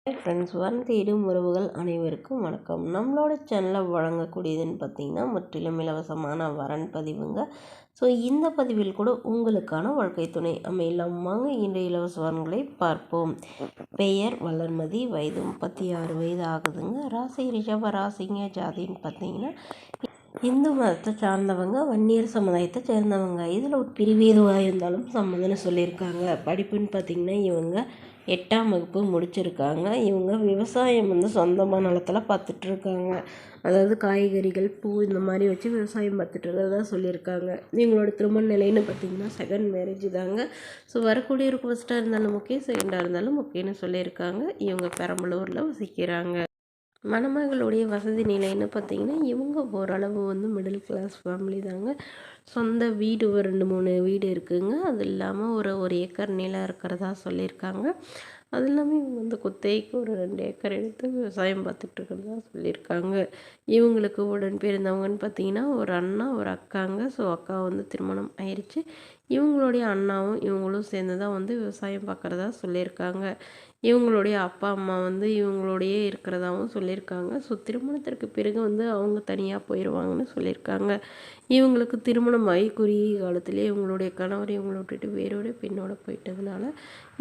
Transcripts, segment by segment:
Hi friends, வரன் தேடும் உறவுகள் அனைவருக்கும் வணக்கம். நம்மளோட சேனலில் வழங்கக்கூடியதுன்னு பார்த்தீங்கன்னா முற்றிலும் இலவசமான வரன் பதிவுங்க. ஸோ இந்த பதிவில் கூட உங்களுக்கான வாழ்க்கை துணை அமையலாம். வாங்க இன்றைய இலவச வரன்களை பார்ப்போம். பெயர் வளர்மதி, வயது 36 வயது ஆகுதுங்க. ராசி ரிஷப ராசிங்க. ஜாதின்னு பார்த்தீங்கன்னா இந்து மதத்தை சார்ந்தவங்க, வன்னியர் சமுதாயத்தை சேர்ந்தவங்க. இதில் ஒரு பிரிவு எதுவாக இருந்தாலும் சம்மதம்னு சொல்லியிருக்காங்க. படிப்புன்னு பார்த்திங்கன்னா இவங்க 8ஆம் வகுப்பு முடிச்சிருக்காங்க. இவங்க விவசாயம் சொந்தமாக நிலத்தில் பார்த்துட்ருக்காங்க. அதாவது காய்கறிகள், பூ இந்த மாதிரி வச்சு விவசாயம் பார்த்துட்ருக்கிறதா சொல்லியிருக்காங்க. இவங்களோட திருமண நிலைன்னு பார்த்திங்கன்னா செகண்ட் மேரேஜ் தாங்க. ஸோ வரக்கூடியவருக்கு ஃபஸ்ட்டாக இருந்தாலும் ஓகே, செகண்டாக இருந்தாலும் ஓகேன்னு சொல்லியிருக்காங்க. இவங்க பெரம்பலூரில் வசிக்கிறாங்க. மணமகளுடைய வசதி நிலைன்னு பார்த்திங்கன்னா இவங்க ஓரளவு மிடில் கிளாஸ் ஃபேமிலி தாங்க. சொந்த வீடு ஒரு 2-3 வீடு இருக்குதுங்க. அது இல்லாமல் ஒரு ஏக்கர் நிலம் இருக்கிறதா சொல்லியிருக்காங்க. அது இல்லாமல் இவங்க குத்தகைக்கு ஒரு 2 ஏக்கர் எடுத்து விவசாயம் பார்த்துட்ருக்கிறதா சொல்லியிருக்காங்க. இவங்களுக்கு உடன் பிறந்தவங்கன்னு பார்த்தீங்கன்னா ஒரு அண்ணா ஒரு அக்காங்க. ஸோ அக்கா திருமணம் ஆயிடுச்சு. இவங்களுடைய அண்ணாவும் இவங்களும் சேர்ந்து தான் விவசாயம் பார்க்குறதா சொல்லியிருக்காங்க. இவங்களுடைய அப்பா அம்மா இவங்களோடையே இருக்கிறதாகவும் சொல்லியிருக்காங்க. ஸோ திருமணத்திற்கு பிறகு அவங்க தனியாக போயிடுவாங்கன்னு சொல்லியிருக்காங்க. இவங்களுக்கு திருமணமாகி குறுகிய காலத்திலே இவங்களுடைய கணவர் இவங்களை விட்டுட்டு வேறோட பெண்ணோட போயிட்டதுனால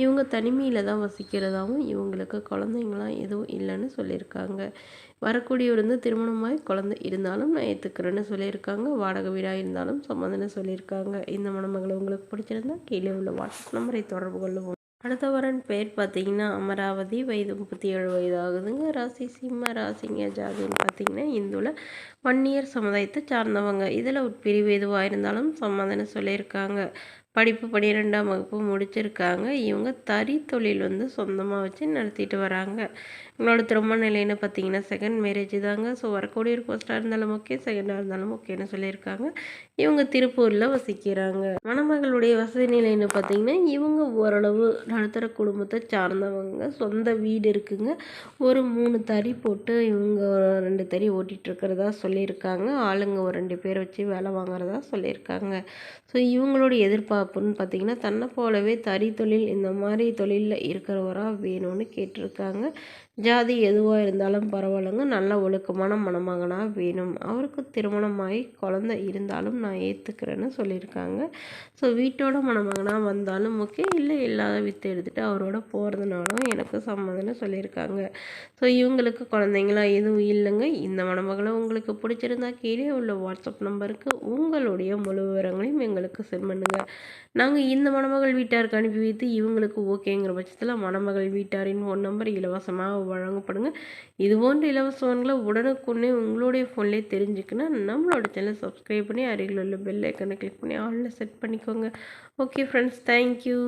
இவங்க தனிமையில் தான் வசிக்கிறதாகவும், இவங்களுக்கு குழந்தைங்களாம் எதுவும் இல்லைன்னு சொல்லியிருக்காங்க. வரக்கூடியவர் திருமணமாகி குழந்தை இருந்தாலும் நான் ஏற்றுக்கிறேன்னு சொல்லியிருக்காங்க. வாடகை வீடாக இருந்தாலும் சம்மதம்னு சொல்லியிருக்காங்க. இந்த மணமகளை உங்களுக்கு பிடிச்சிருந்தா கீழே உள்ள வாட்ஸ்அப் நம்பரை தொடர்பு கொள்ளுவோம். அடுத்த வரன் பேர் பார்த்தீங்கன்னா அமராவதி, வயது 37 வயது ஆகுதுங்க. ராசி சிம்ம ராசிங்க. ஜாதின்னு பார்த்தீங்கன்னா இந்துவில் வன்னியர் சமுதாயத்தை சார்ந்தவங்க. இதில் ஒரு பிரிவு எதுவாக இருந்தாலும் சம்மதம்னு சொல்லியிருக்காங்க. படிப்பு 12ஆம் வகுப்பு முடிச்சிருக்காங்க. இவங்க தறி தொழில் சொந்தமாக வச்சு நடத்திட்டு வராங்க. இவங்களோட திருமண நிலைன்னு பார்த்தீங்கன்னா செகண்ட் மேரேஜ் தாங்க. ஸோ வரக்கூடிய ஒரு ஃபர்ஸ்ட்டாக இருந்தாலும் ஓகே, செகண்டாக இருந்தாலும் ஓகேன்னு சொல்லியிருக்காங்க. இவங்க திருப்பூரில் வசிக்கிறாங்க. மணமகளுடைய வசதி நிலைன்னு பார்த்தீங்கன்னா இவங்க ஓரளவு நடுத்தர குடும்பத்தை சார்ந்தவங்க. சொந்த வீடு இருக்குங்க. ஒரு 3 தறி போட்டு இவங்க 2 தறி ஓட்டிகிட்ருக்கிறதா சொல்லியிருக்காங்க. ஆளுங்க ஒரு 2 பேர் வச்சு வேலை வாங்குறதா சொல்லியிருக்காங்க. ஸோ இவங்களுடைய எதிர்பார்ப்புன்னு பார்த்திங்கன்னா தன்னை போலவே தறி தொழில் இந்த மாதிரி தொழிலில் இருக்கிறவராக வேணும்னு கேட்டிருக்காங்க. ஜாதி எதுவாக இருந்தாலும் பரவாயில்லைங்க, நல்ல ஒழுக்கமான மணமகனாக வேணும். அவருக்கு திருமணமாகி குழந்தை இருந்தாலும் நான் ஏற்றுக்கிறேன்னு சொல்லியிருக்காங்க. ஸோ வீட்டோட மணமகனாக வந்தாலும் ஓகே, இல்லை இல்லாத வித்து எடுத்துகிட்டு அவரோட போகிறதுனாலும் எனக்கு சம்மதம்னு சொல்லியிருக்காங்க. ஸோ இவங்களுக்கு குழந்தைங்களாம் எதுவும் இல்லைங்க. இந்த மணமகளை உங்களுக்கு பிடிச்சிருந்தா கீழே உள்ள வாட்ஸ்அப் நம்பருக்கு உங்களுடைய முழு விவரங்களையும் எங்களுக்கு சென்ட் பண்ணுங்கள். நாங்கள் இந்த மணமகள் வீட்டாருக்கு அனுப்பி வைத்து இவங்களுக்கு ஓகேங்கிற பட்சத்தில் மணமகள் வீட்டாரின் ஃபோன் நம்பர் இலவசமாக வழங்கப்படுங்க. இது போன்ற இலவசங்களை உடனுக்குடனே உங்களுடைய ஃபோன்லேயே தெரிஞ்சுக்கணும். நம்மளோட சேனலை சப்ஸ்கிரைப் பண்ணி அருகில் உள்ள பெல் ஐக்கனை கிளிக் பண்ணி ஆல்ல செட் பண்ணிக்கோங்க. Okay friends, thank you.